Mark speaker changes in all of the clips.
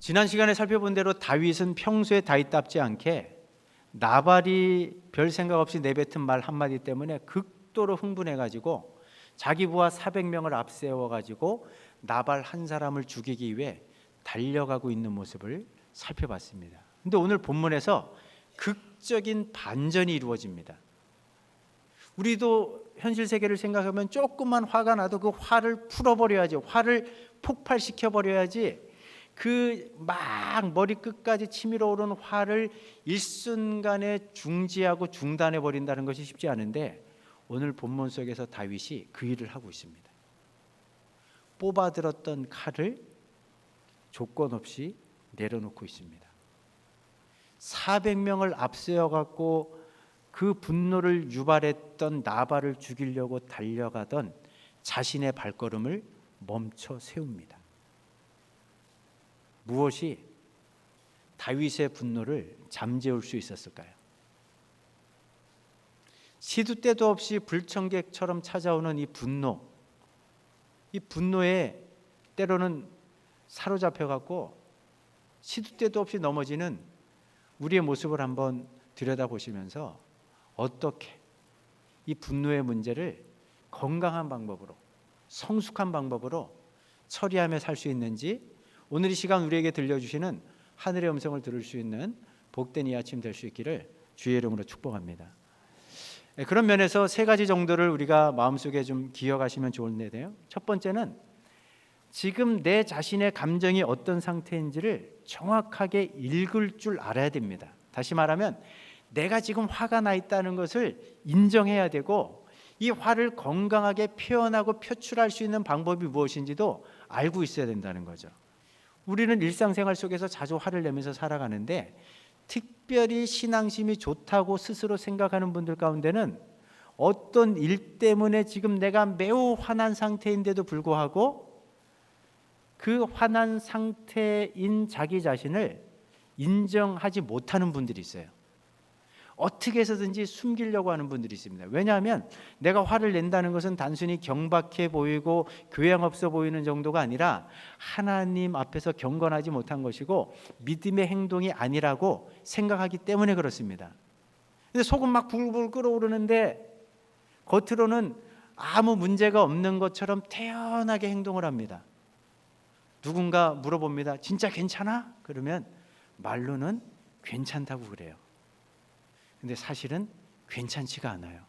Speaker 1: 지난 시간에 살펴본 대로 다윗은 평소에 다윗답지 않게 나발이 별 생각 없이 내뱉은 말 한마디 때문에 극도로 흥분해가지고 자기 부하 400명을 앞세워가지고 나발 한 사람을 죽이기 위해 달려가고 있는 모습을 살펴봤습니다. 근데 오늘 본문에서 극적인 반전이 이루어집니다. 우리도 현실 세계를 생각하면 조금만 화가 나도 그 화를 풀어버려야지, 화를 폭발시켜버려야지, 그 막 머리끝까지 치밀어 오르는 화를 일순간에 중지하고 중단해 버린다는 것이 쉽지 않은데, 오늘 본문 속에서 다윗이 그 일을 하고 있습니다. 뽑아들었던 칼을 조건 없이 내려놓고 있습니다. 400명을 앞세워 갖고 그 분노를 유발했던 나발을 죽이려고 달려가던 자신의 발걸음을 멈춰 세웁니다. 무엇이 다윗의 분노를 잠재울 수 있었을까요? 시도 때도 없이 불청객처럼 찾아오는 이 분노에 때로는 사로잡혀갖고 시도 때도 없이 넘어지는 우리의 모습을 한번 들여다보시면서 어떻게 이 분노의 문제를 건강한 방법으로, 성숙한 방법으로 처리하며 살 수 있는지, 오늘 이 시간 우리에게 들려주시는 하늘의 음성을 들을 수 있는 복된 이 아침 될 수 있기를 주의 이름으로 축복합니다. 그런 면에서 세 가지 정도를 우리가 마음속에 좀 기억하시면 좋은데요. 첫 번째는 지금 내 자신의 감정이 어떤 상태인지를 정확하게 읽을 줄 알아야 됩니다. 다시 말하면 내가 지금 화가 나 있다는 것을 인정해야 되고, 이 화를 건강하게 표현하고 표출할 수 있는 방법이 무엇인지도 알고 있어야 된다는 거죠. 우리는 일상생활 속에서 자주 화를 내면서 살아가는데, 특별히 신앙심이 좋다고 스스로 생각하는 분들 가운데는 어떤 일 때문에 지금 내가 매우 화난 상태인데도 불구하고 그 화난 상태인 자기 자신을 인정하지 못하는 분들이 있어요. 어떻게 해서든지 숨기려고 하는 분들이 있습니다. 왜냐하면 내가 화를 낸다는 것은 단순히 경박해 보이고 교양 없어 보이는 정도가 아니라 하나님 앞에서 경건하지 못한 것이고 믿음의 행동이 아니라고 생각하기 때문에 그렇습니다. 근데 속은 막 불불 끓어오르는데 겉으로는 아무 문제가 없는 것처럼 태연하게 행동을 합니다. 누군가 물어봅니다. 진짜 괜찮아? 그러면 말로는 괜찮다고 그래요. 근데 사실은 괜찮지가 않아요.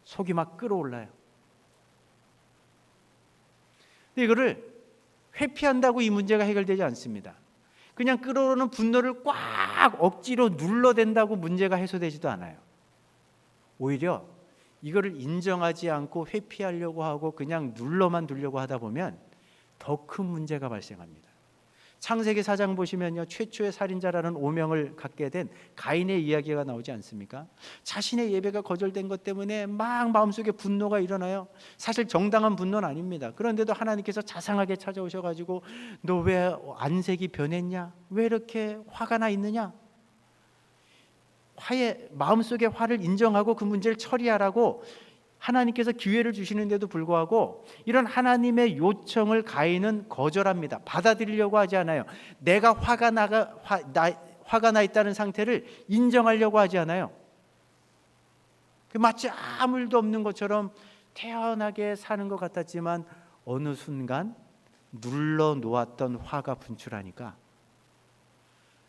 Speaker 1: 속이 막 끓어올라요. 근데 이거를 회피한다고 이 문제가 해결되지 않습니다. 그냥 끓어오르는 분노를 꽉 억지로 눌러댄다고 문제가 해소되지도 않아요. 오히려 이거를 인정하지 않고 회피하려고 하고 그냥 눌러만 두려고 하다 보면 더 큰 문제가 발생합니다. 창세기 4장 보시면요, 최초의 살인자라는 오명을 갖게 된 가인의 이야기가 나오지 않습니까? 자신의 예배가 거절된 것 때문에 막 마음속에 분노가 일어나요. 사실 정당한 분노는 아닙니다. 그런데도 하나님께서 자상하게 찾아오셔가지고 너 왜 안색이 변했냐? 왜 이렇게 화가 나 있느냐? 마음속의 화를 인정하고 그 문제를 처리하라고 하나님께서 기회를 주시는데도 불구하고 이런 하나님의 요청을 가인은 거절합니다. 받아들이려고 하지 않아요. 내가 화가 나 있다는 상태를 인정하려고 하지 않아요. 마치 아무 일도 없는 것처럼 태연하게 사는 것 같았지만 어느 순간 눌러놓았던 화가 분출하니까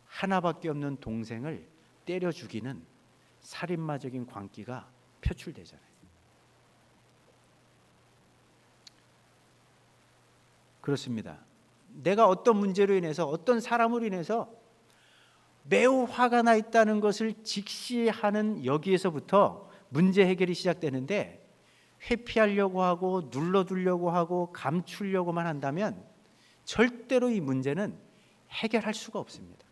Speaker 1: 하나밖에 없는 동생을 때려 죽이는 살인마적인 광기가 표출되잖아요. 그렇습니다. 내가 어떤 문제로 인해서, 어떤 사람으로 인해서 매우 화가 나 있다는 것을 직시하는 여기에서부터 문제 해결이 시작되는데, 회피하려고 하고 눌러두려고 하고 감추려고만 한다면 절대로 이 문제는 해결할 수가 없습니다.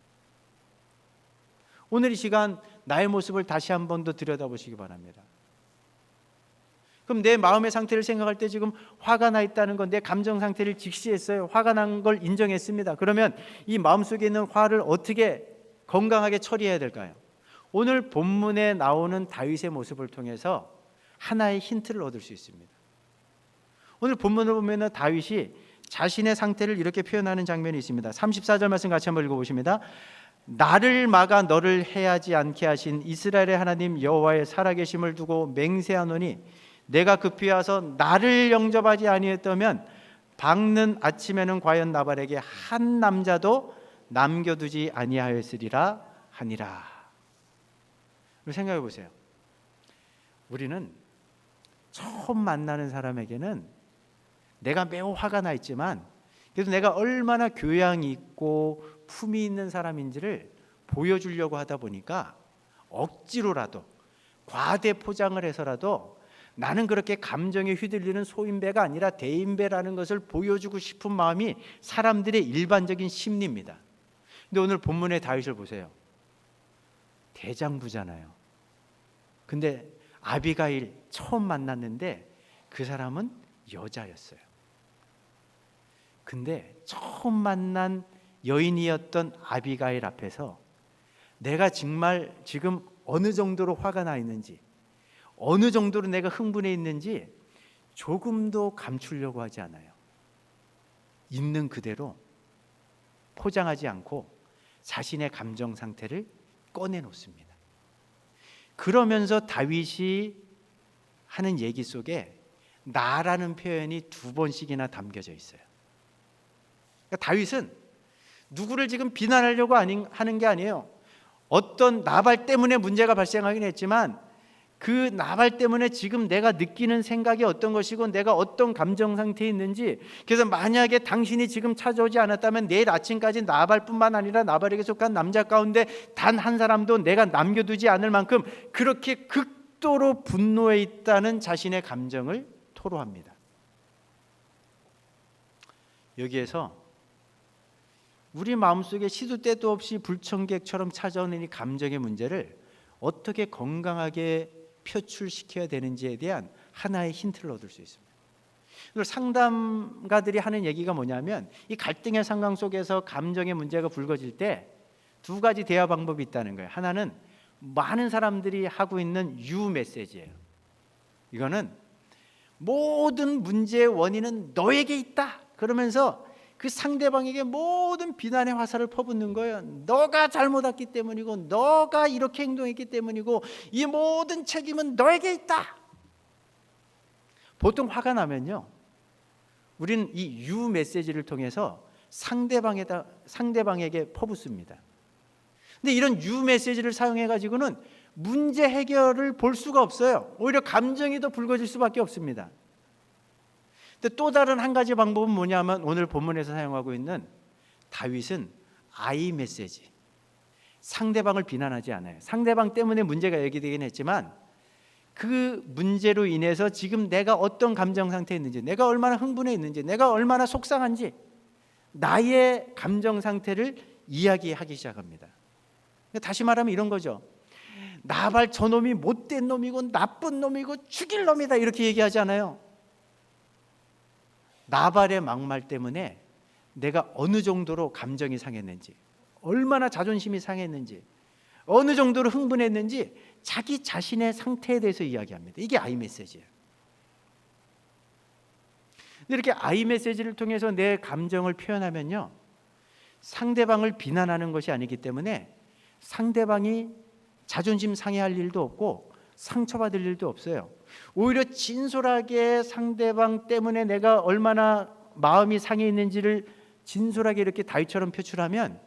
Speaker 1: 오늘 이 시간 나의 모습을 다시 한 번 더 들여다보시기 바랍니다. 그럼 내 마음의 상태를 생각할 때 지금 화가 나 있다는 건 내 감정 상태를 직시했어요. 화가 난 걸 인정했습니다. 그러면 이 마음속에 있는 화를 어떻게 건강하게 처리해야 될까요? 오늘 본문에 나오는 다윗의 모습을 통해서 하나의 힌트를 얻을 수 있습니다. 오늘 본문을 보면 다윗이 자신의 상태를 이렇게 표현하는 장면이 있습니다. 34절 말씀 같이 한번 읽어보십니다. 나를 막아 너를 해하지 않게 하신 이스라엘의 하나님 여호와의 살아계심을 두고 맹세하노니 내가 급히 와서 나를 영접하지 아니했다면 밝는 아침에는 과연 나발에게 한 남자도 남겨두지 아니하였으리라 하니라. 생각해 보세요. 우리는 처음 만나는 사람에게는 내가 매우 화가 나 있지만 그래도 내가 얼마나 교양이 있고 품이 있는 사람인지를 보여주려고 하다 보니까 억지로라도 과대 포장을 해서라도 나는 그렇게 감정에 휘둘리는 소인배가 아니라 대인배라는 것을 보여주고 싶은 마음이 사람들의 일반적인 심리입니다. 근데 오늘 본문의 다윗을 보세요. 대장부잖아요. 근데 아비가일 처음 만났는데 그 사람은 여자였어요. 근데 처음 만난 여인이었던 아비가일 앞에서 내가 정말 지금 어느 정도로 화가 나 있는지, 어느 정도로 내가 흥분해 있는지 조금도 감추려고 하지 않아요. 있는 그대로 포장하지 않고 자신의 감정 상태를 꺼내놓습니다. 그러면서 다윗이 하는 얘기 속에 나라는 표현이 2번씩이나 담겨져 있어요. 그러니까 다윗은 누구를 지금 비난하려고 하는 게 아니에요. 어떤 나발 때문에 문제가 발생하긴 했지만 그 나발 때문에 지금 내가 느끼는 생각이 어떤 것이고 내가 어떤 감정 상태에 있는지, 그래서 만약에 당신이 지금 찾아오지 않았다면 내일 아침까지 나발뿐만 아니라 나발에게 속한 남자 가운데 단 한 사람도 내가 남겨두지 않을 만큼 그렇게 극도로 분노해 있다는 자신의 감정을 토로합니다. 여기에서 우리 마음속에 시도 때도 없이 불청객처럼 찾아오는 이 감정의 문제를 어떻게 건강하게 표출시켜야 되는지에 대한 하나의 힌트를 얻을 수 있습니다. 상담가들이 하는 얘기가 뭐냐면 이 갈등의 상황 속에서 감정의 문제가 불거질 때 2가지 대화 방법이 있다는 거예요. 하나는 많은 사람들이 하고 있는 유 메시지예요. 이거는 모든 문제의 원인은 너에게 있다 그러면서 그 상대방에게 모든 비난의 화살을 퍼붓는 거예요. 너가 잘못했기 때문이고 너가 이렇게 행동했기 때문이고 이 모든 책임은 너에게 있다. 보통 화가 나면요, 우리는 이 유 메시지를 통해서 상대방에게 퍼붓습니다. 근데 이런 유 메시지를 사용해 가지고는 문제 해결을 볼 수가 없어요. 오히려 감정이 더 불거질 수밖에 없습니다. 근데 또 다른 한 가지 방법은 뭐냐면 오늘 본문에서 사용하고 있는 다윗은 I 메시지, 상대방을 비난하지 않아요. 상대방 때문에 문제가 얘기되긴 했지만 그 문제로 인해서 지금 내가 어떤 감정 상태에 있는지, 내가 얼마나 흥분해 있는지, 내가 얼마나 속상한지 나의 감정 상태를 이야기하기 시작합니다. 다시 말하면 이런 거죠. 나발 저놈이 못된 놈이고 나쁜 놈이고 죽일 놈이다 이렇게 얘기하지 않아요. 나발의 막말 때문에 내가 어느 정도로 감정이 상했는지, 얼마나 자존심이 상했는지, 어느 정도로 흥분했는지 자기 자신의 상태에 대해서 이야기합니다. 이게 I 메시지예요. 이렇게 I 메시지를 통해서 내 감정을 표현하면요, 상대방을 비난하는 것이 아니기 때문에 상대방이 자존심 상해할 일도 없고 상처받을 일도 없어요. 오히려 진솔하게 상대방 때문에 내가 얼마나 마음이 상해 있는지를 진솔하게 이렇게 다윗처럼 표출하면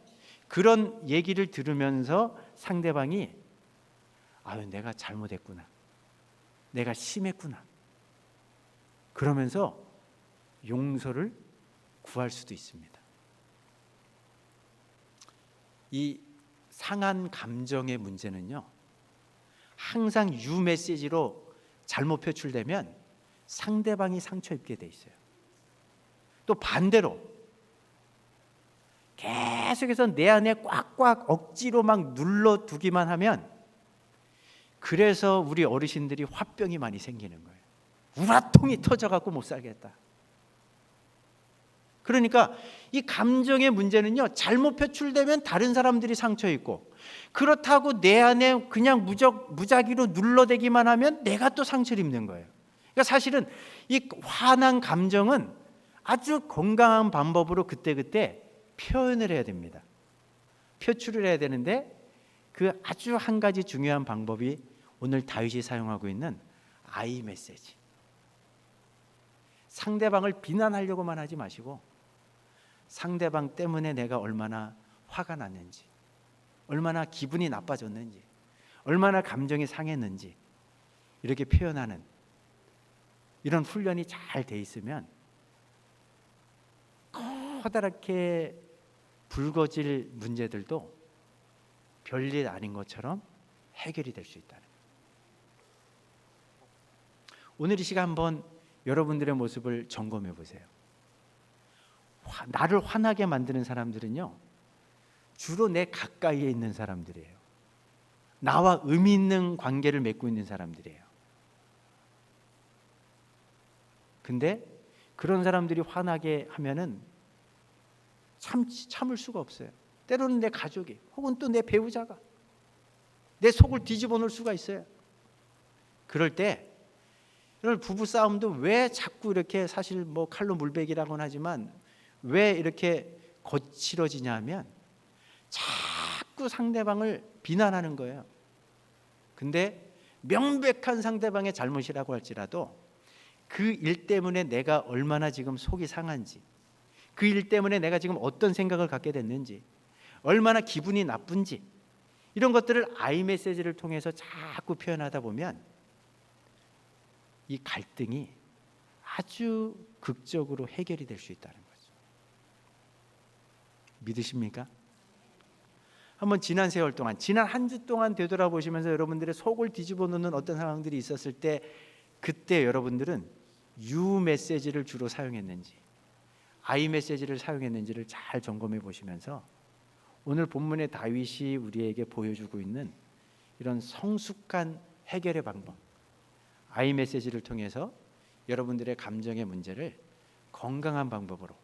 Speaker 1: 그런 얘기를 들으면서 상대방이 아유 내가 잘못했구나, 내가 심했구나 그러면서 용서를 구할 수도 있습니다. 이 상한 감정의 문제는요, 항상 유 메시지로 잘못 표출되면 상대방이 상처 입게 돼 있어요. 또 반대로 계속해서 내 안에 꽉꽉 억지로 막 눌러두기만 하면, 그래서 우리 어르신들이 화병이 많이 생기는 거예요. 우라통이 터져갖고 못 살겠다. 그러니까 이 감정의 문제는요, 잘못 표출되면 다른 사람들이 상처 입고, 그렇다고 내 안에 그냥 무작위로 눌러대기만 하면 내가 또 상처를 입는 거예요. 그러니까 사실은 이 화난 감정은 아주 건강한 방법으로 그때그때 표현을 해야 됩니다. 표출을 해야 되는데 그 아주 한 가지 중요한 방법이 오늘 다윗이 사용하고 있는 I 메시지. 상대방을 비난하려고만 하지 마시고 상대방 때문에 내가 얼마나 화가 났는지, 얼마나 기분이 나빠졌는지, 얼마나 감정이 상했는지 이렇게 표현하는 이런 훈련이 잘 돼 있으면 커다랗게 불거질 문제들도 별일 아닌 것처럼 해결이 될 수 있다는 거예요. 오늘 이 시간 한번 여러분들의 모습을 점검해 보세요. 나를 화나게 만드는 사람들은요, 주로 내 가까이에 있는 사람들이에요. 나와 의미 있는 관계를 맺고 있는 사람들이에요. 근데 그런 사람들이 화나게 하면은 참을 수가 없어요. 때로는 내 가족이 혹은 또 내 배우자가 내 속을 뒤집어 놓을 수가 있어요. 그럴 때 부부 싸움도 왜 자꾸 이렇게, 사실 뭐 칼로 물베기라고는 하지만 왜 이렇게 거칠어지냐 하면 자꾸 상대방을 비난하는 거예요. 근데 명백한 상대방의 잘못이라고 할지라도 그 일 때문에 내가 얼마나 지금 속이 상한지, 그 일 때문에 내가 지금 어떤 생각을 갖게 됐는지, 얼마나 기분이 나쁜지, 이런 것들을 I 메시지를 통해서 자꾸 표현하다 보면 이 갈등이 아주 극적으로 해결이 될 수 있다는 거죠. 믿으십니까? 한번 지난 세월 동안, 지난 한 주 동안 되돌아보시면서 여러분들의 속을 뒤집어 놓는 어떤 상황들이 있었을 때 그때 여러분들은 U 메시지를 주로 사용했는지 I 메시지를 사용했는지를 잘 점검해 보시면서 오늘 본문의 다윗이 우리에게 보여주고 있는 이런 성숙한 해결의 방법, I 메시지를 통해서 여러분들의 감정의 문제를 건강한 방법으로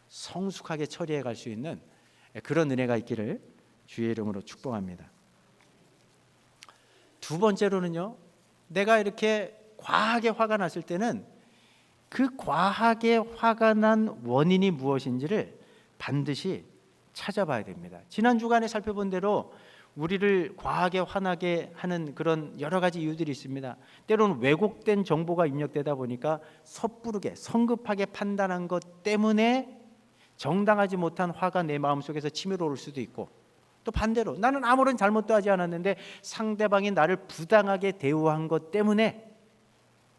Speaker 1: 성숙하게 처리해 갈 수 있는 그런 은혜가 있기를 주의 이름으로 축복합니다. 두 번째로는요, 내가 이렇게 과하게 화가 났을 때는 그 과하게 화가 난 원인이 무엇인지를 반드시 찾아봐야 됩니다. 지난 주간에 살펴본 대로 우리를 과하게 화나게 하는 그런 여러 가지 이유들이 있습니다. 때로는 왜곡된 정보가 입력되다 보니까 섣부르게 성급하게 판단한 것 때문에 정당하지 못한 화가 내 마음속에서 치밀어 오를 수도 있고, 또 반대로 나는 아무런 잘못도 하지 않았는데 상대방이 나를 부당하게 대우한 것 때문에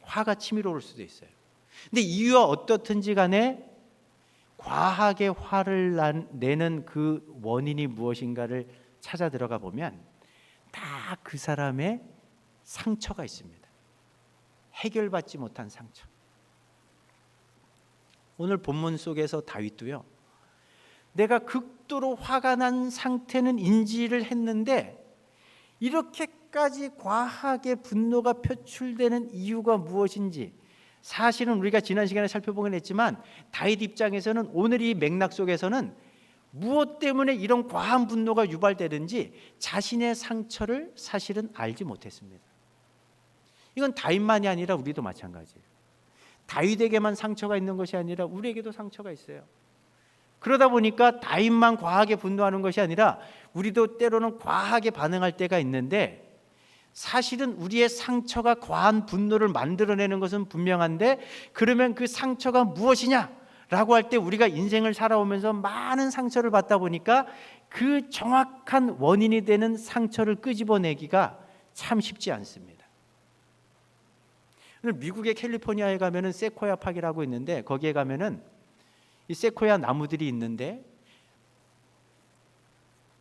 Speaker 1: 화가 치밀어 오를 수도 있어요. 근데 이유와 어떻든지 간에 과하게 화를 내는 그 원인이 무엇인가를 찾아 들어가 보면 다 그 사람의 상처가 있습니다. 해결받지 못한 상처. 오늘 본문 속에서 다윗도요, 내가 극도로 화가 난 상태는 인지를 했는데 이렇게까지 과하게 분노가 표출되는 이유가 무엇인지, 사실은 우리가 지난 시간에 살펴보긴 했지만 다윗 입장에서는 오늘 이 맥락 속에서는 무엇 때문에 이런 과한 분노가 유발되는지 자신의 상처를 사실은 알지 못했습니다. 이건 다윗만이 아니라 우리도 마찬가지예요. 다윗에게만 상처가 있는 것이 아니라 우리에게도 상처가 있어요. 그러다 보니까 다윗만 과하게 분노하는 것이 아니라 우리도 때로는 과하게 반응할 때가 있는데, 사실은 우리의 상처가 과한 분노를 만들어내는 것은 분명한데, 그러면 그 상처가 무엇이냐? 라고 할 때 우리가 인생을 살아오면서 많은 상처를 받다 보니까 그 정확한 원인이 되는 상처를 끄집어내기가 참 쉽지 않습니다. 미국의 캘리포니아에 가면은 세코야 파크라고 있는데, 거기에 가면은 이 세코야 나무들이 있는데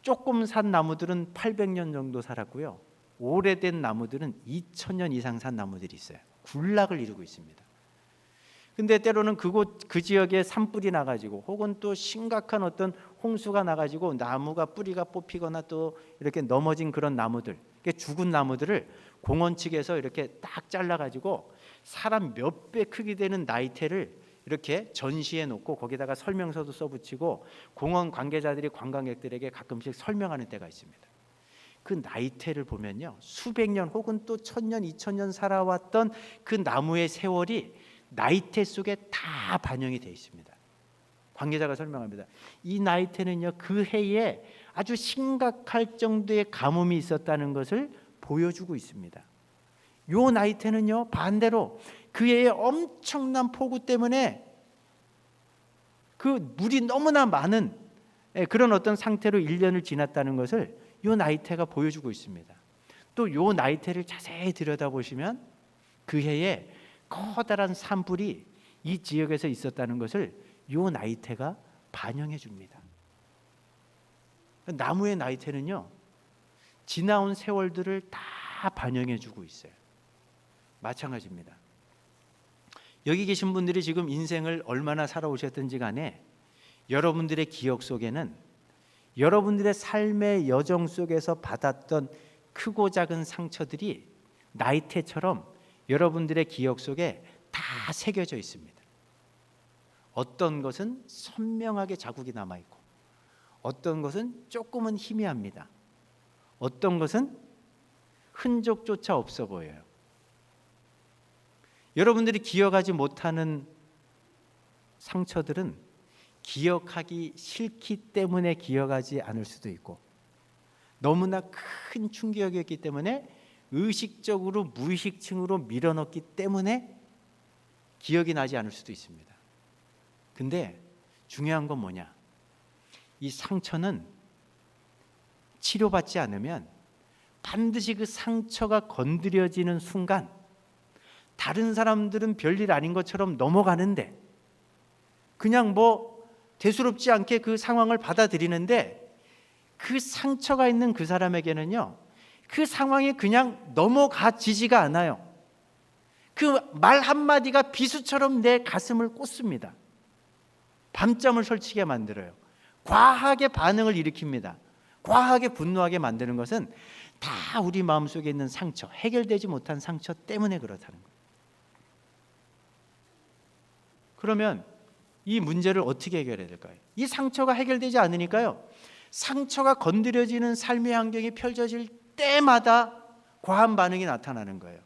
Speaker 1: 조금 산 나무들은 800년 정도 살았고요, 오래된 나무들은 2000년 이상 산 나무들이 있어요. 군락을 이루고 있습니다. 근데 때로는 그 지역에 산불이 나가지고 혹은 또 심각한 어떤 홍수가 나가지고 나무가 뿌리가 뽑히거나 또 이렇게 넘어진 그런 나무들, 죽은 나무들을 공원 측에서 이렇게 딱 잘라가지고 사람 몇 배 크기 되는 나이테를 이렇게 전시해 놓고 거기다가 설명서도 써붙이고 공원 관계자들이 관광객들에게 가끔씩 설명하는 때가 있습니다. 그 나이테를 보면요, 수백 년 혹은 또 1000년, 2000년 살아왔던 그 나무의 세월이 나이테 속에 다 반영이 되어 있습니다. 관계자가 설명합니다. 이 나이테는요, 그 해에 아주 심각할 정도의 가뭄이 있었다는 것을 보여주고 있습니다. 요 나이테는요, 반대로 그 해에 엄청난 폭우 때문에 그 물이 너무나 많은 그런 어떤 상태로 1년을 지났다는 것을 요 나이테가 보여주고 있습니다. 또 요 나이테를 자세히 들여다보시면 그 해에 커다란 산불이 이 지역에서 있었다는 것을 요 나이테가 반영해 줍니다. 나무의 나이테는요, 지나온 세월들을 다 반영해 주고 있어요. 마찬가지입니다. 여기 계신 분들이 지금 인생을 얼마나 살아오셨든지 간에 여러분들의 기억 속에는 여러분들의 삶의 여정 속에서 받았던 크고 작은 상처들이 나이테처럼 여러분들의 기억 속에 다 새겨져 있습니다. 어떤 것은 선명하게 자국이 남아있고 어떤 것은 조금은 희미합니다. 어떤 것은 흔적조차 없어 보여요. 여러분들이 기억하지 못하는 상처들은 기억하기 싫기 때문에 기억하지 않을 수도 있고 너무나 큰 충격이었기 때문에 의식적으로 무의식층으로 밀어넣기 때문에 기억이 나지 않을 수도 있습니다. 근데 중요한 건 뭐냐? 이 상처는 치료받지 않으면 반드시 그 상처가 건드려지는 순간 다른 사람들은 별일 아닌 것처럼 넘어가는데 그냥 대수롭지 않게 그 상황을 받아들이는데 그 상처가 있는 그 사람에게는요, 그 상황이 그냥 넘어가지지가 않아요. 그 말 한마디가 비수처럼 내 가슴을 꽂습니다. 밤잠을 설치게 만들어요. 과하게 반응을 일으킵니다. 과하게 분노하게 만드는 것은 다 우리 마음속에 있는 상처, 해결되지 못한 상처 때문에 그렇다는 거예요. 그러면 이 문제를 어떻게 해결해야 될까요? 이 상처가 해결되지 않으니까요, 상처가 건드려지는 삶의 환경이 펼쳐질 때마다 과한 반응이 나타나는 거예요.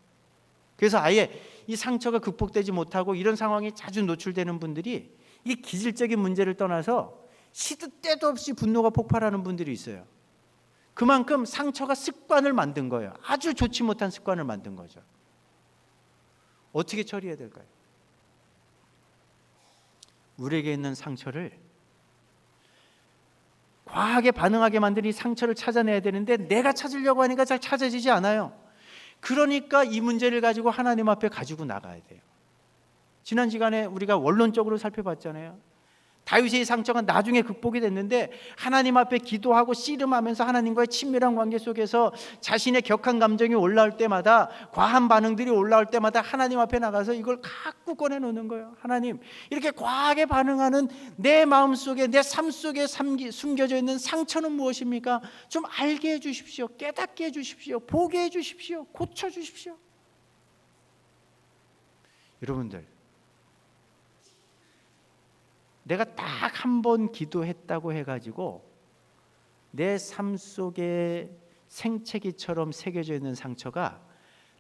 Speaker 1: 그래서 아예 이 상처가 극복되지 못하고 이런 상황에 자주 노출되는 분들이 이 기질적인 문제를 떠나서 시도 때도 없이 분노가 폭발하는 분들이 있어요. 그만큼 상처가 습관을 만든 거예요. 아주 좋지 못한 습관을 만든 거죠. 어떻게 처리해야 될까요? 우리에게 있는 상처를 과하게 반응하게 만든 이 상처를 찾아내야 되는데 내가 찾으려고 하니까 잘 찾아지지 않아요. 그러니까 이 문제를 가지고 하나님 앞에 가지고 나가야 돼요. 지난 시간에 우리가 원론적으로 살펴봤잖아요. 다윗의 상처가 나중에 극복이 됐는데 하나님 앞에 기도하고 씨름하면서 하나님과의 친밀한 관계 속에서 자신의 격한 감정이 올라올 때마다, 과한 반응들이 올라올 때마다 하나님 앞에 나가서 이걸 갖고 꺼내놓는 거예요. 하나님, 이렇게 과하게 반응하는 내 마음속에, 내 삶 속에 숨겨져 있는 상처는 무엇입니까? 좀 알게 해주십시오. 깨닫게 해주십시오. 보게 해주십시오. 고쳐주십시오. 여러분들, 내가 딱 한 번 기도했다고 해가지고 내 삶 속에 생채기처럼 새겨져 있는 상처가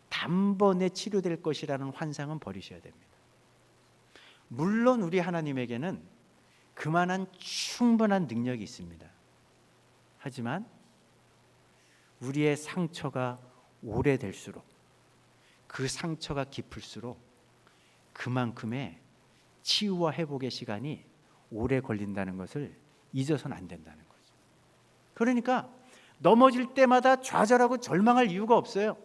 Speaker 1: 단번에 치료될 것이라는 환상은 버리셔야 됩니다. 물론 우리 하나님에게는 그만한 충분한 능력이 있습니다. 하지만 우리의 상처가 오래될수록, 그 상처가 깊을수록 그만큼의 치유와 회복의 시간이 오래 걸린다는 것을 잊어서는 안 된다는 거죠. 그러니까 넘어질 때마다 좌절하고 절망할 이유가 없어요.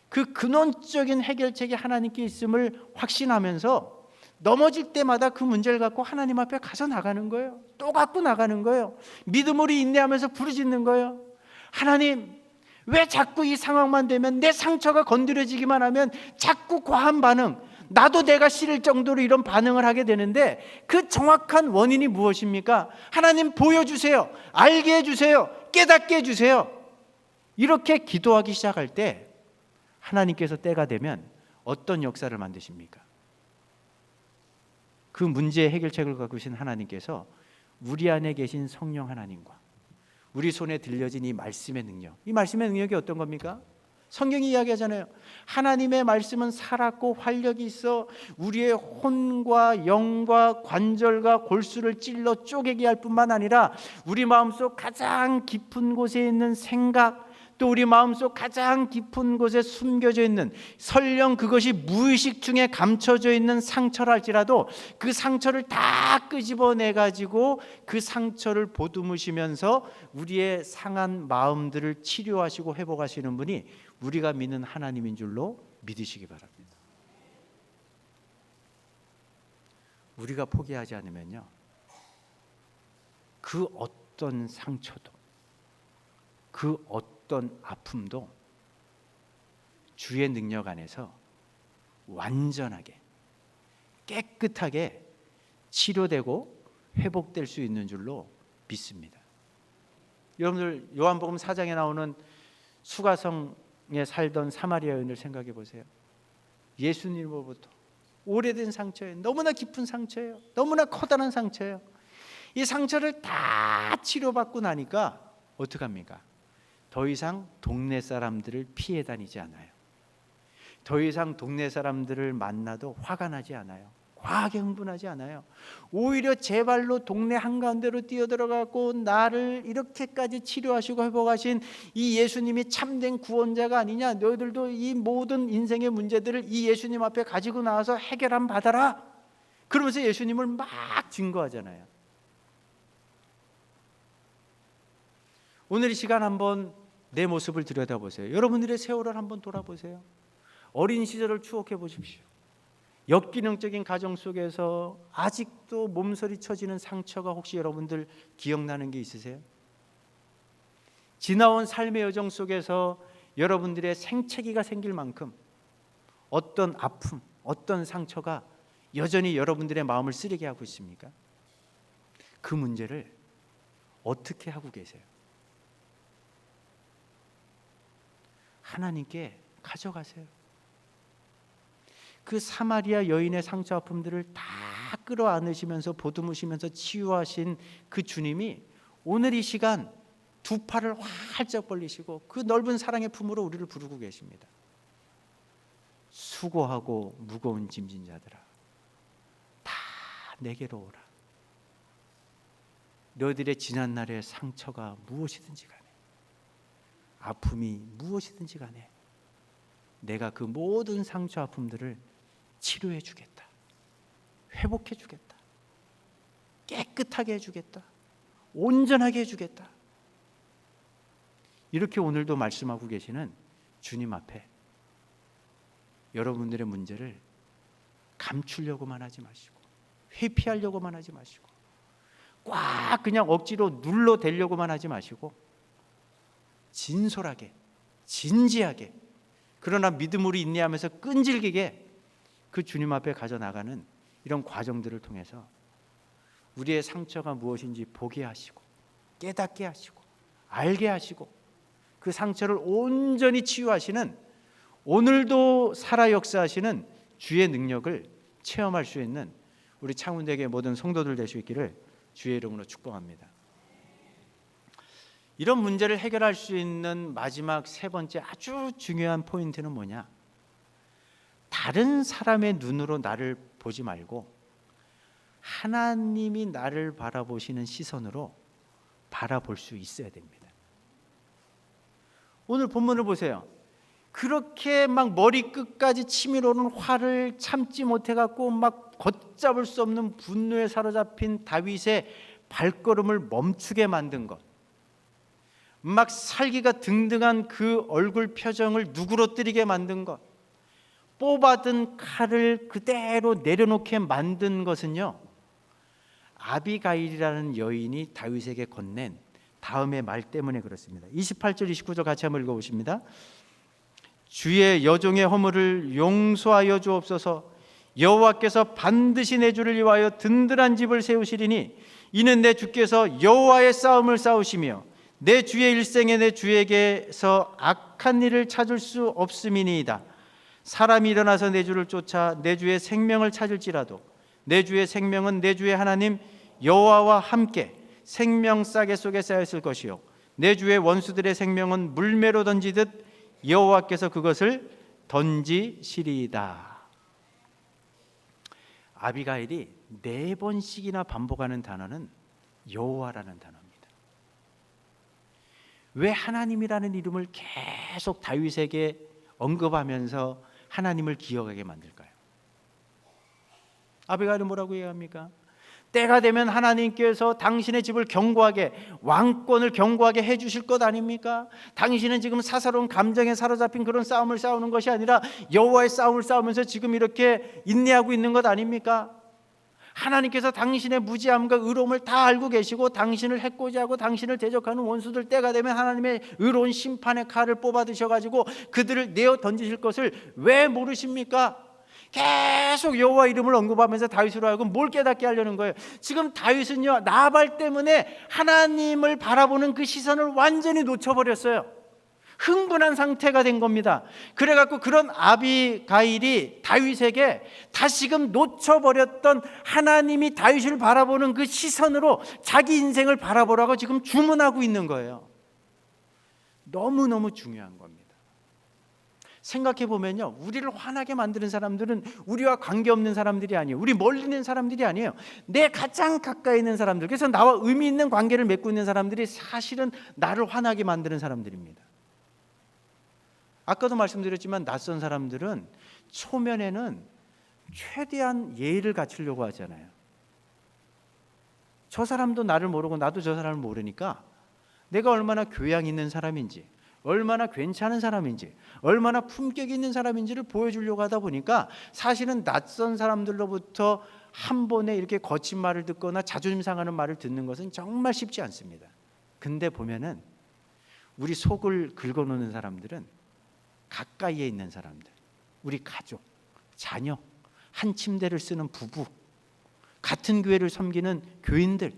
Speaker 1: 그 근원적인 해결책이 하나님께 있음을 확신하면서 넘어질 때마다 그 문제를 갖고 하나님 앞에 가서 나가는 거예요. 또 갖고 나가는 거예요. 믿음으로 인내하면서 부르짖는 거예요. 하나님, 왜 자꾸 이 상황만 되면, 내 상처가 건드려지기만 하면 자꾸 과한 반응, 나도 내가 싫을 정도로 이런 반응을 하게 되는데 그 정확한 원인이 무엇입니까? 하나님 보여주세요. 알게 해주세요. 깨닫게 해주세요. 이렇게 기도하기 시작할 때 하나님께서 때가 되면 어떤 역사를 만드십니까? 그 문제의 해결책을 갖고 계신 하나님께서 우리 안에 계신 성령 하나님과 우리 손에 들려진 이 말씀의 능력, 이 말씀의 능력이 어떤 겁니까? 성경이 이야기하잖아요. 하나님의 말씀은 살았고 활력이 있어 우리의 혼과 영과 관절과 골수를 찔러 쪼개게 할 뿐만 아니라 우리 마음속 가장 깊은 곳에 있는 생각, 또 우리 마음속 가장 깊은 곳에 숨겨져 있는, 설령 그것이 무의식 중에 감춰져 있는 상처라 할지라도 그 상처를 다 끄집어내 가지고 그 상처를 보듬으시면서 우리의 상한 마음들을 치료하시고 회복하시는 분이 우리가 믿는 하나님인 줄로 믿으시기 바랍니다. 우리가 포기하지 않으면요, 그 어떤 상처도, 그 어떤 아픔도 주의 능력 안에서 완전하게 깨끗하게 치료되고 회복될 수 있는 줄로 믿습니다. 여러분들 요한복음 4장에 나오는 수가성에 살던 사마리아 여인을 생각해 보세요. 예수님으로부터 오래된 상처예요. 너무나 깊은 상처예요. 너무나 커다란 상처예요. 이 상처를 다 치료받고 나니까 어떡합니까? 더 이상 동네 사람들을 피해 다니지 않아요. 더 이상 동네 사람들을 만나도 화가 나지 않아요. 과하게 흥분하지 않아요. 오히려 제 발로 동네 한가운데로 뛰어들어가고 나를 이렇게까지 치료하시고 회복하신 이 예수님이 참된 구원자가 아니냐, 너희들도 이 모든 인생의 문제들을 이 예수님 앞에 가지고 나와서 해결함 받아라, 그러면서 예수님을 막 증거하잖아요. 오늘 이 시간 한번 내 모습을 들여다보세요. 여러분들의 세월을 한번 돌아보세요. 어린 시절을 추억해 보십시오. 역기능적인 가정 속에서 아직도 몸서리 쳐지는 상처가 혹시 여러분들 기억나는 게 있으세요? 지나온 삶의 여정 속에서 여러분들의 생채기가 생길 만큼 어떤 아픔, 어떤 상처가 여전히 여러분들의 마음을 쓰리게 하고 있습니까? 그 문제를 어떻게 하고 계세요? 하나님께 가져가세요. 그 사마리아 여인의 상처 아픔들을 다 끌어안으시면서 보듬으시면서 치유하신 그 주님이 오늘 이 시간 두 팔을 활짝 벌리시고 그 넓은 사랑의 품으로 우리를 부르고 계십니다. 수고하고 무거운 짐진 자들아, 다 내게로 오라. 너희들의 지난날의 상처가 무엇이든지 간에, 아픔이 무엇이든지 간에 내가 그 모든 상처 아픔들을 치료해 주겠다, 회복해 주겠다, 깨끗하게 해주겠다, 온전하게 해주겠다. 이렇게 오늘도 말씀하고 계시는 주님 앞에 여러분들의 문제를 감추려고만 하지 마시고, 회피하려고만 하지 마시고, 꽉 그냥 억지로 눌러대려고만 하지 마시고, 진솔하게, 진지하게, 그러나 믿음으로 인내하면서 끈질기게 그 주님 앞에 가져나가는 이런 과정들을 통해서 우리의 상처가 무엇인지 보게 하시고, 깨닫게 하시고, 알게 하시고, 그 상처를 온전히 치유하시는, 오늘도 살아 역사하시는 주의 능력을 체험할 수 있는 우리 창운대교의 모든 성도들 될 수 있기를 주의 이름으로 축복합니다. 이런 문제를 해결할 수 있는 마지막 세 번째 아주 중요한 포인트는 뭐냐? 다른 사람의 눈으로 나를 보지 말고 하나님이 나를 바라보시는 시선으로 바라볼 수 있어야 됩니다. 오늘 본문을 보세요. 그렇게 막 머리끝까지 치밀어오는 화를 참지 못해갖고 막 걷잡을 수 없는 분노에 사로잡힌 다윗의 발걸음을 멈추게 만든 것, 막 살기가 등등한 그 얼굴 표정을 누그러뜨리게 만든 것, 뽑아든 칼을 그대로 내려놓게 만든 것은요, 아비가일이라는 여인이 다윗에게 건넨 다음의 말 때문에 그렇습니다. 28절 29절 같이 한번 읽어보십니다. 주의 여종의 허물을 용서하여 주옵소서. 여호와께서 반드시 내 주를 위하여 든든한 집을 세우시리니 이는 내 주께서 여호와의 싸움을 싸우시며 내 주의 일생에 내 주에게서 악한 일을 찾을 수 없음이니이다. 사람이 일어나서 내 주를 쫓아 내 주의 생명을 찾을지라도 내 주의 생명은 내 주의 하나님 여호와와 함께 생명 싸개 속에 쌓여 있을 것이요 내 주의 원수들의 생명은 물매로 던지듯 여호와께서 그것을 던지시리이다. 아비가일이 4번씩이나 반복하는 단어는 여호와라는 단어입니다. 왜 하나님이라는 이름을 계속 다윗에게 언급하면서 하나님을 기억하게 만들까요? 아비가일은 뭐라고 얘기합니까? 때가 되면 하나님께서 당신의 집을 견고하게, 왕권을 견고하게 해주실 것 아닙니까? 당신은 지금 사사로운 감정에 사로잡힌 그런 싸움을 싸우는 것이 아니라 여호와의 싸움을 싸우면서 지금 이렇게 인내하고 있는 것 아닙니까? 하나님께서 당신의 무지함과 의로움을 다 알고 계시고 당신을 해코지하고 당신을 대적하는 원수들, 때가 되면 하나님의 의로운 심판의 칼을 뽑아 드셔가지고 그들을 내어 던지실 것을 왜 모르십니까? 계속 여호와 이름을 언급하면서 다윗으로 하여금 뭘 깨닫게 하려는 거예요. 지금 다윗은요, 나발 때문에 하나님을 바라보는 그 시선을 완전히 놓쳐버렸어요. 흥분한 상태가 된 겁니다. 그래갖고 그런 아비가일이 다윗에게 다시금 놓쳐버렸던 하나님이 다윗을 바라보는 그 시선으로 자기 인생을 바라보라고 지금 주문하고 있는 거예요. 너무너무 중요한 겁니다. 생각해 보면요, 우리를 화나게 만드는 사람들은 우리와 관계없는 사람들이 아니에요. 우리 멀리 있는 사람들이 아니에요. 내 가장 가까이 있는 사람들, 그래서 나와 의미 있는 관계를 맺고 있는 사람들이 사실은 나를 화나게 만드는 사람들입니다. 아까도 말씀드렸지만 낯선 사람들은 초면에는 최대한 예의를 갖추려고 하잖아요. 저 사람도 나를 모르고 나도 저 사람을 모르니까 내가 얼마나 교양 있는 사람인지, 얼마나 괜찮은 사람인지, 얼마나 품격 있는 사람인지를 보여주려고 하다 보니까 사실은 낯선 사람들로부터 한 번에 이렇게 거친 말을 듣거나 자존심 상하는 말을 듣는 것은 정말 쉽지 않습니다. 근데 보면은 우리 속을 긁어놓는 사람들은 가까이에 있는 사람들, 우리 가족, 자녀, 한 침대를 쓰는 부부, 같은 교회를 섬기는 교인들,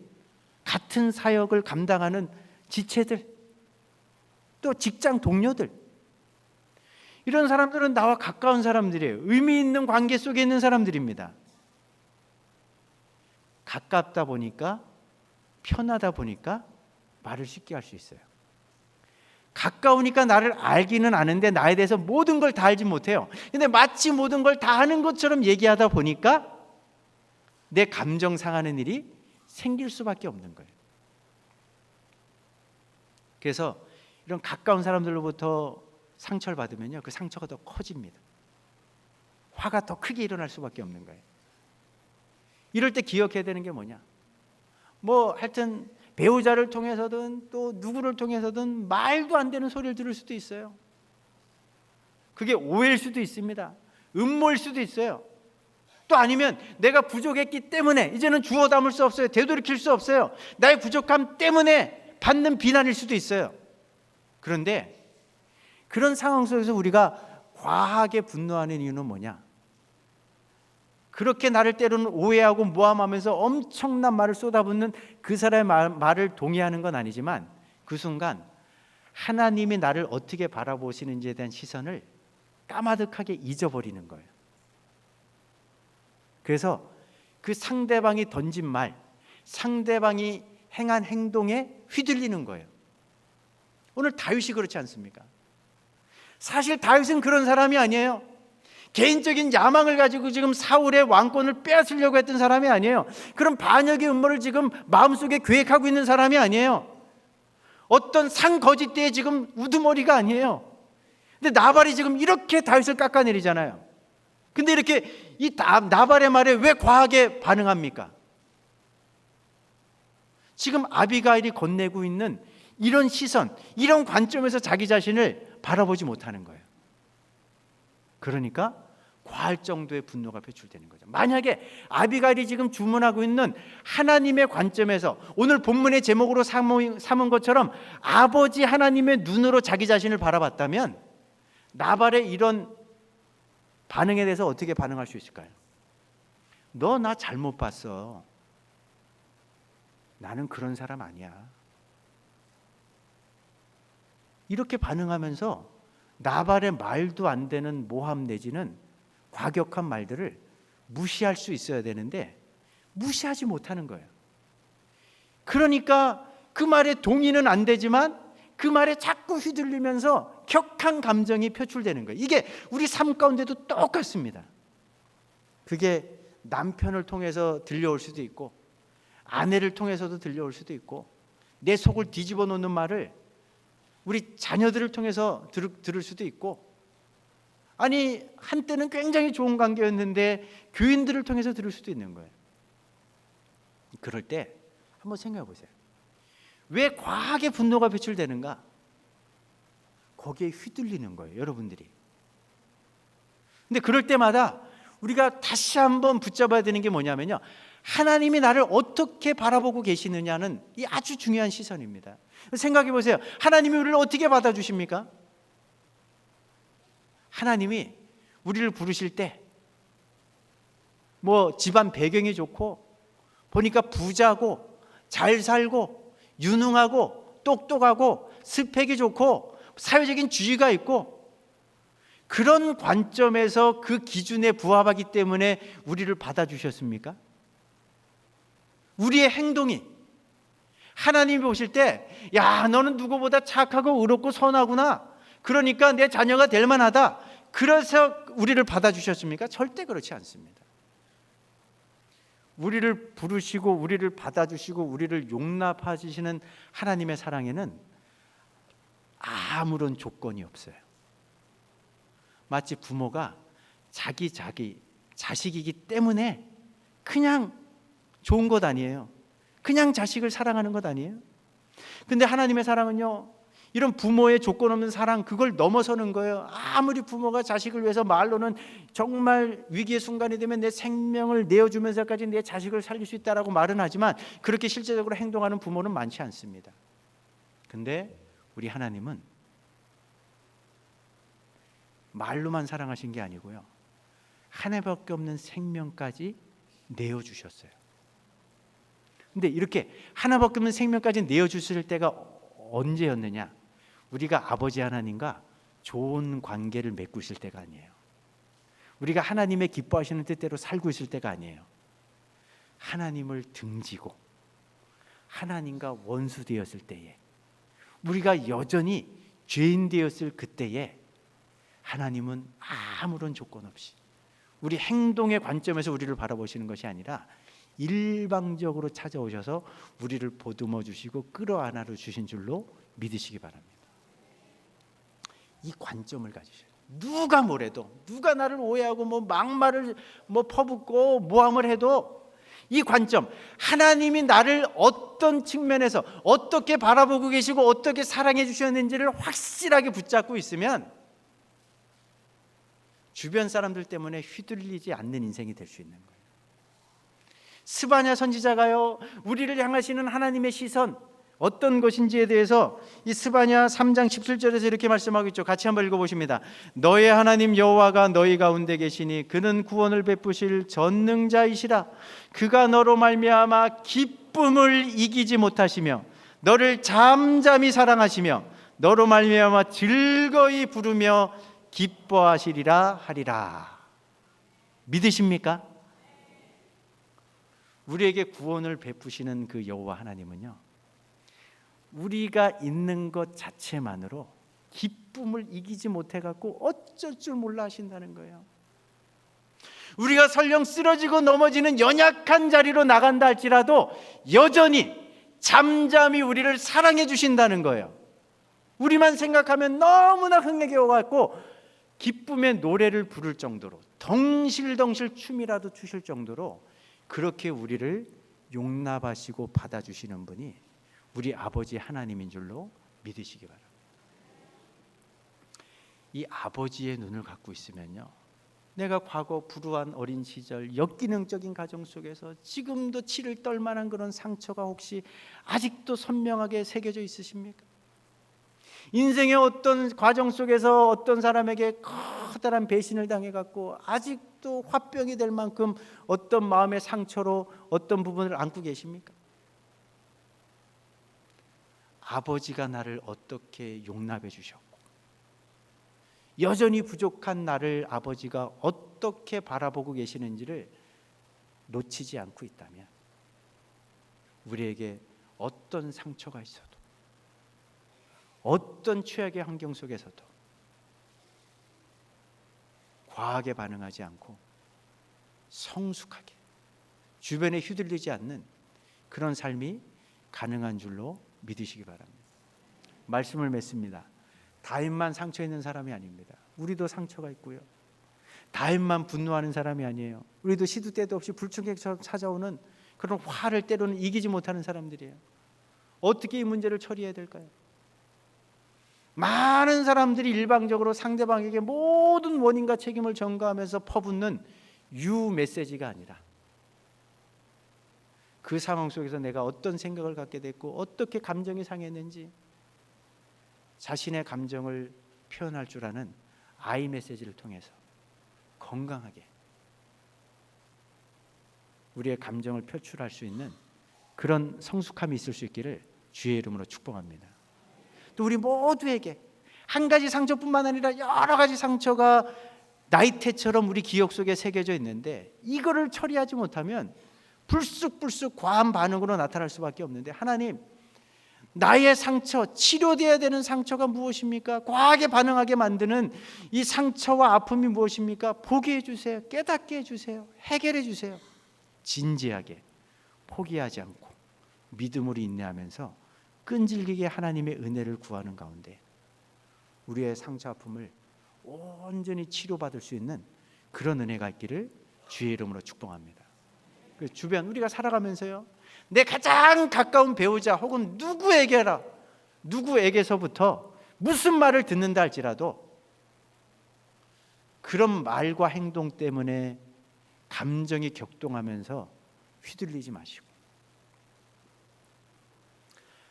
Speaker 1: 같은 사역을 감당하는 지체들, 또 직장 동료들, 이런 사람들은 나와 가까운 사람들이에요. 의미 있는 관계 속에 있는 사람들입니다. 가깝다 보니까, 편하다 보니까 말을 쉽게 할 수 있어요. 가까우니까 나를 알기는 아는데 나에 대해서 모든 걸 다 알지 못해요. 근데 마치 모든 걸 다 아는 것처럼 얘기하다 보니까 내 감정 상하는 일이 생길 수밖에 없는 거예요. 그래서 이런 가까운 사람들로부터 상처를 받으면요, 그 상처가 더 커집니다. 화가 더 크게 일어날 수밖에 없는 거예요. 이럴 때 기억해야 되는 게 뭐냐? 하여튼 배우자를 통해서든 또 누구를 통해서든 말도 안 되는 소리를 들을 수도 있어요. 그게 오해일 수도 있습니다. 음모일 수도 있어요. 또 아니면 내가 부족했기 때문에 이제는 주워 담을 수 없어요. 되돌이킬 수 없어요. 나의 부족함 때문에 받는 비난일 수도 있어요. 그런데 그런 상황 속에서 우리가 과하게 분노하는 이유는 뭐냐? 그렇게 나를 때로는 오해하고 모함하면서 엄청난 말을 쏟아붓는 그 사람의 말을 동의하는 건 아니지만 그 순간 하나님이 나를 어떻게 바라보시는지에 대한 시선을 까마득하게 잊어버리는 거예요. 그래서 그 상대방이 던진 말, 상대방이 행한 행동에 휘둘리는 거예요. 오늘 다윗이 그렇지 않습니까? 사실 다윗은 그런 사람이 아니에요. 개인적인 야망을 가지고 지금 사울의 왕권을 빼앗으려고 했던 사람이 아니에요. 그런 반역의 음모를 지금 마음속에 계획하고 있는 사람이 아니에요. 어떤 상거짓대에 지금 우두머리가 아니에요. 근데 나발이 지금 이렇게 다윗을 깎아내리잖아요. 근데 이렇게 이 나발의 말에 왜 과하게 반응합니까? 지금 아비가일이 건네고 있는 이런 시선, 이런 관점에서 자기 자신을 바라보지 못하는 거예요. 그러니까 과할 정도의 분노가 표출되는 거죠. 만약에 아비가일이 지금 주문하고 있는 하나님의 관점에서 오늘 본문의 제목으로 삼은 것처럼 아버지 하나님의 눈으로 자기 자신을 바라봤다면 나발의 이런 반응에 대해서 어떻게 반응할 수 있을까요? 너 나 잘못 봤어. 나는 그런 사람 아니야. 이렇게 반응하면서 나발의 말도 안 되는 모함 내지는 과격한 말들을 무시할 수 있어야 되는데 무시하지 못하는 거예요. 그러니까 그 말에 동의는 안 되지만 그 말에 자꾸 휘둘리면서 격한 감정이 표출되는 거예요. 이게 우리 삶 가운데도 똑같습니다. 그게 남편을 통해서 들려올 수도 있고, 아내를 통해서도 들려올 수도 있고, 내 속을 뒤집어 놓는 말을 우리 자녀들을 통해서 들을 수도 있고, 아니 한때는 굉장히 좋은 관계였는데 교인들을 통해서 들을 수도 있는 거예요. 그럴 때 한번 생각해 보세요. 왜 과하게 분노가 표출되는가? 거기에 휘둘리는 거예요, 여러분들이. 근데 그럴 때마다 우리가 다시 한번 붙잡아야 되는 게 뭐냐면요, 하나님이 나를 어떻게 바라보고 계시느냐는 이 아주 중요한 시선입니다. 생각해 보세요. 하나님이 우리를 어떻게 받아주십니까? 하나님이 우리를 부르실 때 뭐 집안 배경이 좋고, 보니까 부자고 잘 살고 유능하고 똑똑하고 스펙이 좋고 사회적인 지위가 있고, 그런 관점에서 그 기준에 부합하기 때문에 우리를 받아주셨습니까? 우리의 행동이 하나님이 보실 때, 야, 너는 누구보다 착하고 의롭고 선하구나, 그러니까 내 자녀가 될 만하다, 그래서 우리를 받아주셨습니까? 절대 그렇지 않습니다. 우리를 부르시고 우리를 받아주시고 우리를 용납하시는 하나님의 사랑에는 아무런 조건이 없어요. 마치 부모가 자기 자식이기 때문에 그냥 좋은 것 아니에요. 그냥 자식을 사랑하는 것 아니에요. 근데 하나님의 사랑은요, 이런 부모의 조건 없는 사랑, 그걸 넘어서는 거예요. 아무리 부모가 자식을 위해서 말로는 정말 위기의 순간이 되면 내 생명을 내어주면서까지 내 자식을 살릴 수 있다라고 말은 하지만, 그렇게 실제적으로 행동하는 부모는 많지 않습니다. 근데 우리 하나님은 말로만 사랑하신 게 아니고요, 하나밖에 없는 생명까지 내어주셨어요. 근데 이렇게 하나밖에 없는 생명까지 내어주실 때가 언제였느냐? 우리가 아버지 하나님과 좋은 관계를 맺고 있을 때가 아니에요. 우리가 하나님의 기뻐하시는 뜻대로 살고 있을 때가 아니에요. 하나님을 등지고 하나님과 원수 되었을 때에, 우리가 여전히 죄인 되었을 그때에 하나님은 아무런 조건 없이 우리 행동의 관점에서 우리를 바라보시는 것이 아니라 일방적으로 찾아오셔서 우리를 보듬어 주시고 끌어안아 주신 줄로 믿으시기 바랍니다. 이 관점을 가지셔요. 누가 뭐래도, 누가 나를 오해하고 뭐 막말을 뭐 퍼붓고 모함을 해도, 이 관점, 하나님이 나를 어떤 측면에서 어떻게 바라보고 계시고 어떻게 사랑해 주셨는지를 확실하게 붙잡고 있으면 주변 사람들 때문에 휘둘리지 않는 인생이 될 수 있는 거예요. 스바냐 선지자가요, 우리를 향하시는 하나님의 시선 어떤 것인지에 대해서 이 스바냐 3장 17절에서 이렇게 말씀하고 있죠. 같이 한번 읽어보십니다. 너의 하나님 여호와가 너희 가운데 계시니 그는 구원을 베푸실 전능자이시라. 그가 너로 말미암아 기쁨을 이기지 못하시며 너를 잠잠히 사랑하시며 너로 말미암아 즐거이 부르며 기뻐하시리라 하리라. 믿으십니까? 우리에게 구원을 베푸시는 그 여호와 하나님은요, 우리가 있는 것 자체만으로 기쁨을 이기지 못해갖고 어쩔 줄 몰라 하신다는 거예요. 우리가 설령 쓰러지고 넘어지는 연약한 자리로 나간다 할지라도 여전히 잠잠히 우리를 사랑해 주신다는 거예요. 우리만 생각하면 너무나 흥해겨워갖고 기쁨의 노래를 부를 정도로, 덩실덩실 춤이라도 추실 정도로 그렇게 우리를 용납하시고 받아주시는 분이 우리 아버지 하나님인 줄로 믿으시기 바랍니다. 이 아버지의 눈을 갖고 있으면요, 내가 과거 불우한 어린 시절 역기능적인 가정 속에서 지금도 치를 떨만한 그런 상처가 혹시 아직도 선명하게 새겨져 있으십니까? 인생의 어떤 과정 속에서 어떤 사람에게 커다란 배신을 당해갖고 아직도 화병이 될 만큼 어떤 마음의 상처로 어떤 부분을 안고 계십니까? 아버지가 나를 어떻게 용납해 주셨고 여전히 부족한 나를 아버지가 어떻게 바라보고 계시는지를 놓치지 않고 있다면, 우리에게 어떤 상처가 있어도, 어떤 최악의 환경 속에서도 과하게 반응하지 않고 성숙하게 주변에 휘둘리지 않는 그런 삶이 가능한 줄로 믿으시기 바랍니다. 말씀을 맺습니다. 다윗만 상처 있는 사람이 아닙니다. 우리도 상처가 있고요. 다윗만 분노하는 사람이 아니에요. 우리도 시도 때도 없이 불청객처럼 찾아오는 그런 화를 때로는 이기지 못하는 사람들이에요. 어떻게 이 문제를 처리해야 될까요? 많은 사람들이 일방적으로 상대방에게 모든 원인과 책임을 전가하면서 퍼붓는 유 메시지가 아니라 그 상황 속에서 내가 어떤 생각을 갖게 됐고 어떻게 감정이 상했는지 자신의 감정을 표현할 줄 아는 아이 메시지를 통해서 건강하게 우리의 감정을 표출할 수 있는 그런 성숙함이 있을 수 있기를 주의 이름으로 축복합니다. 또 우리 모두에게 한 가지 상처뿐만 아니라 여러 가지 상처가 나이테처럼 우리 기억 속에 새겨져 있는데 이거를 처리하지 못하면 불쑥불쑥 과한 반응으로 나타날 수밖에 없는데, 하나님, 나의 상처, 치료되어야 되는 상처가 무엇입니까? 과하게 반응하게 만드는 이 상처와 아픔이 무엇입니까? 보게 해주세요. 깨닫게 해주세요. 해결해 주세요. 진지하게 포기하지 않고 믿음으로 인내하면서 끈질기게 하나님의 은혜를 구하는 가운데 우리의 상처 아픔을 온전히 치료받을 수 있는 그런 은혜가 있기를 주의 이름으로 축복합니다. 그 주변 우리가 살아가면서요, 내 가장 가까운 배우자 혹은 누구에게서부터 무슨 말을 듣는다 할지라도 그런 말과 행동 때문에 감정이 격동하면서 휘둘리지 마시고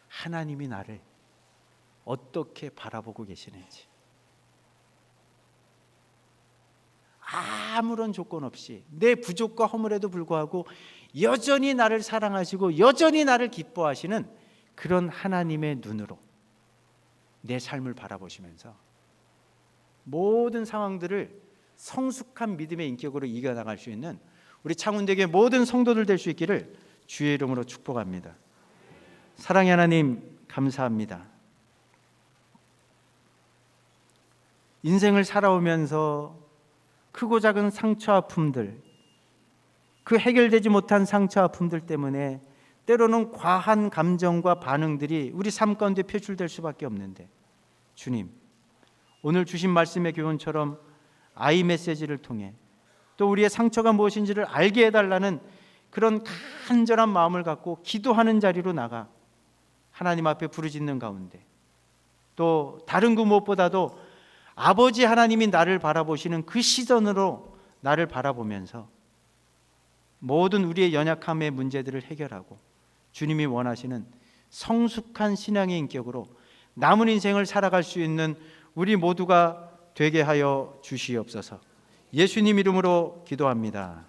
Speaker 1: 하나님이 나를 어떻게 바라보고 계시는지 아무런 조건 없이 내 부족과 허물에도 불구하고 여전히 나를 사랑하시고 여전히 나를 기뻐하시는 그런 하나님의 눈으로 내 삶을 바라보시면서 모든 상황들을 성숙한 믿음의 인격으로 이겨나갈 수 있는 우리 창운대교의 모든 성도들 될 수 있기를 주의 이름으로 축복합니다. 사랑의 하나님, 감사합니다. 인생을 살아오면서 크고 작은 상처 아픔들, 그 해결되지 못한 상처 아픔들 때문에 때로는 과한 감정과 반응들이 우리 삶 가운데 표출될 수밖에 없는데, 주님, 오늘 주신 말씀의 교훈처럼 아이 메시지를 통해 또 우리의 상처가 무엇인지를 알게 해달라는 그런 간절한 마음을 갖고 기도하는 자리로 나가 하나님 앞에 부르짖는 가운데, 또 다른 그 무엇보다도 아버지 하나님이 나를 바라보시는 그 시선으로 나를 바라보면서 모든 우리의 연약함의 문제들을 해결하고 주님이 원하시는 성숙한 신앙의 인격으로 남은 인생을 살아갈 수 있는 우리 모두가 되게 하여 주시옵소서. 예수님 이름으로 기도합니다.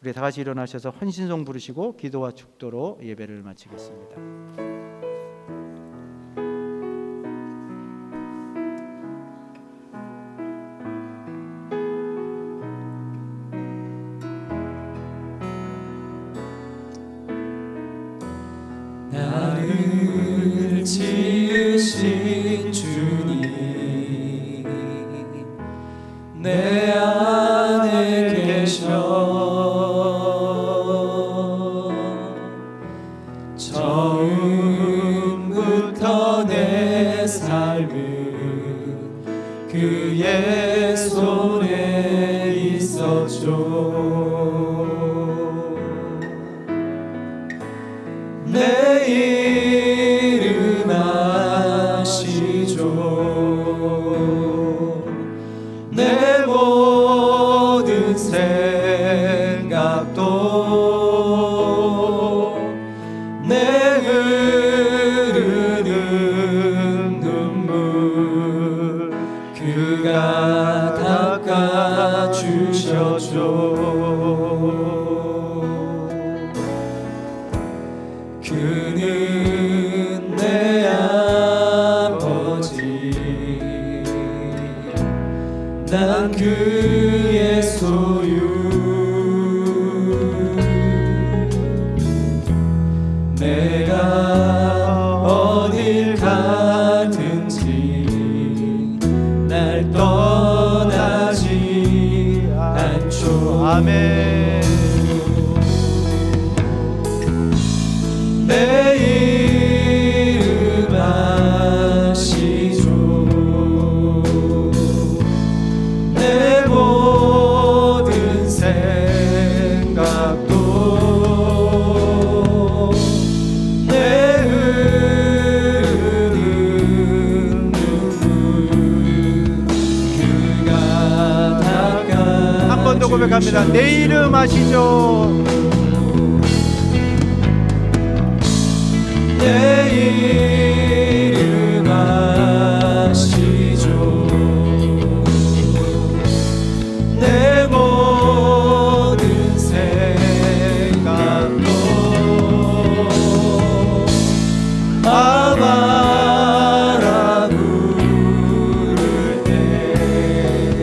Speaker 1: 우리 다 같이 일어나셔서 헌신송 부르시고 기도와 축도로 예배를 마치겠습니다.
Speaker 2: 나를 지으신 주님, 내 안에 계셔. 처음부터 내 삶은 그의 손에 있었죠. 내 이름 아시죠. 내 모든 생각도 내 흐르는 눈물 그가 닦아주셨죠. 그는 내 아버지, 난 그의 소유. 내가 어딜 가
Speaker 1: 아멘.
Speaker 2: 내 이름 아시죠. 내 모든 생각도 내 흐르는 눈물 그가 닦아.
Speaker 1: 한 번 더 고백합니다. 내 이름 아시죠?
Speaker 2: 내 이름 아시죠. 내 모든 생각도 아바라 부를 때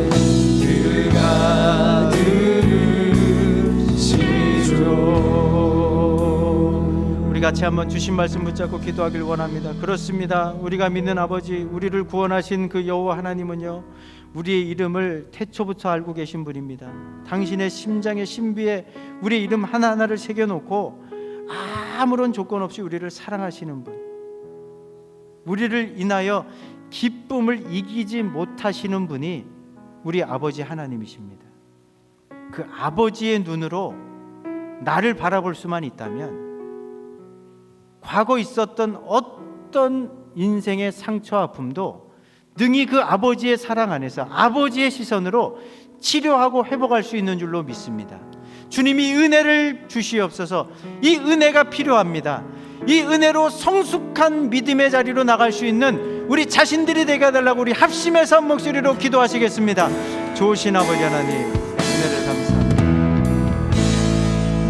Speaker 2: 그가 들으시죠.
Speaker 1: 우리 같이 한번 주신 말씀 붙잡고 기도하길 원합니다. 그렇습니다. 우리가 믿는 아버지, 우리를 구원하신 그 여호와 하나님은요, 우리의 이름을 태초부터 알고 계신 분입니다. 당신의 심장의 신비에 우리의 이름 하나하나를 새겨놓고 아무런 조건 없이 우리를 사랑하시는 분, 우리를 인하여 기쁨을 이기지 못하시는 분이 우리 아버지 하나님이십니다. 그 아버지의 눈으로 나를 바라볼 수만 있다면 과거 있었던 어떤 인생의 상처 아픔도 능히 그 아버지의 사랑 안에서 아버지의 시선으로 치료하고 회복할 수 있는 줄로 믿습니다. 주님이 은혜를 주시옵소서. 이 은혜가 필요합니다. 이 은혜로 성숙한 믿음의 자리로 나갈 수 있는 우리 자신들이 되게 해달라고 우리 합심해서 한 목소리로 기도하시겠습니다. 좋으신 아버지 하나님, 은혜를 감사합니다.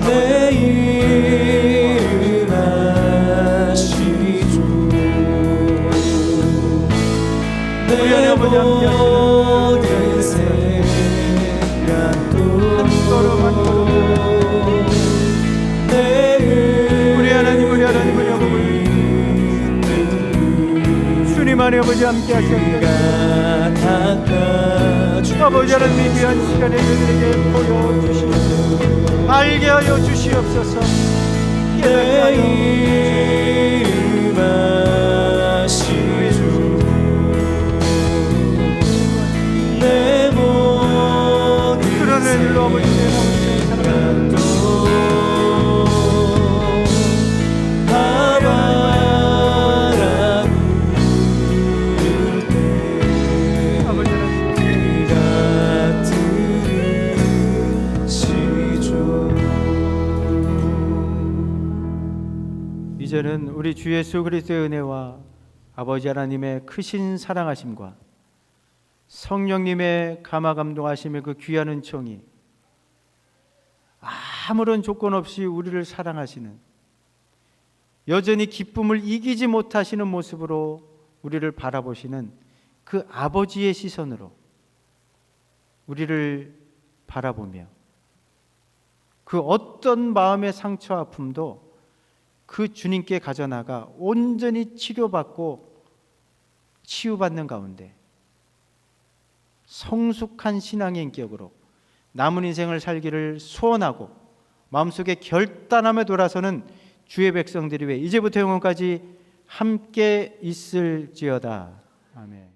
Speaker 2: 내 이름 아시죠.
Speaker 1: 우리 안에 아버지 함께
Speaker 2: 모든 생각도
Speaker 1: 한 걸음 한 걸음 우리 하나님, 우리 하나님, 우리 아버지, 주님 안에 아버지 함께 하시옵소서. 아버지 하나님이 귀한 시간에 저들에게 보여주시옵소서. 알게 하여 주시옵소서. 깨닫게 하여
Speaker 2: 내 모든
Speaker 1: 그런 일로 아버지 내 마음을 사랑합니다. 아버지 하나님, 이제는 우리 주 예수 그리스도의 은혜와 아버지 하나님의 크신 사랑하심과 성령님의 감화감동하심의 그 귀한 은총이 아무런 조건 없이 우리를 사랑하시는, 여전히 기쁨을 이기지 못하시는 모습으로 우리를 바라보시는 그 아버지의 시선으로 우리를 바라보며 그 어떤 마음의 상처 아픔도 그 주님께 가져나가 온전히 치료받고 치유받는 가운데 성숙한 신앙의 인격으로 남은 인생을 살기를 소원하고 마음속에 결단함에 돌아서는 주의 백성들이 왜 이제부터 영원까지 함께 있을지어다. 아멘.